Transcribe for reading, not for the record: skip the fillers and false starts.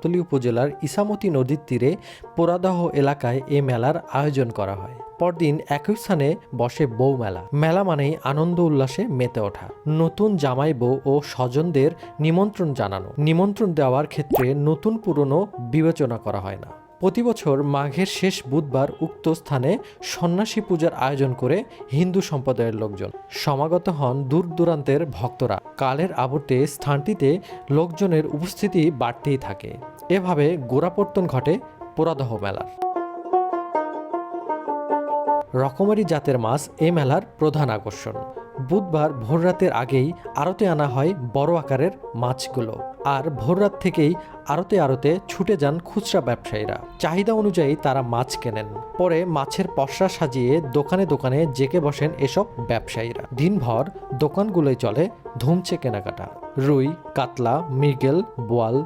গাবতলী উপজেলার ইসামতি নদীর তীরে পোড়াদহ এলাকায় এ মেলার আয়োজন করা হয়। পরদিন একই স্থানে বসে বউ মেলা। মেলা মানেই আনন্দ উল্লাসে মেতে ওঠা, নতুন জামাই বউ ও স্বজনদের নিমন্ত্রণ জানানো। নিমন্ত্রণ দেওয়ার ক্ষেত্রে নতুন পুরনো বিবেচনা করা হয় না। প্রতি বছর মাঘের শেষ বুধবার উক্ত স্থানে সন্ন্যাসী পূজার আয়োজন করে হিন্দু সম্প্রদায়ের লোকজন সমাগত হন। দূর দূরান্তের ভক্তরা। কালের আবর্তে স্থানটিতে লোকজনের উপস্থিতি বাড়তেই থাকে। এভাবে গোড়াপত্তন ঘটে পোড়াদহ মেলার। রকমারি জাতের মাছ এই মেলার প্রধান আকর্ষণ। বুধবার ভোররাতের আগেই আড়তে আনা হয় বড় আকারের মাছগুলো, আর ভোররাত থেকেই আড়তে ছুটে যান খুচরা ব্যবসায়ীরা। চাহিদা অনুযায়ী তারা মাছ কেনেন। পরে মাছের পসরা সাজিয়ে দোকানে দোকানে জেকে বসেন এসব ব্যবসায়ীরা। দিনভর দোকানগুলোয় চলে ধুমছে কেনাকাটা। রুই, কাতলা, মৃগেল, বোয়াল,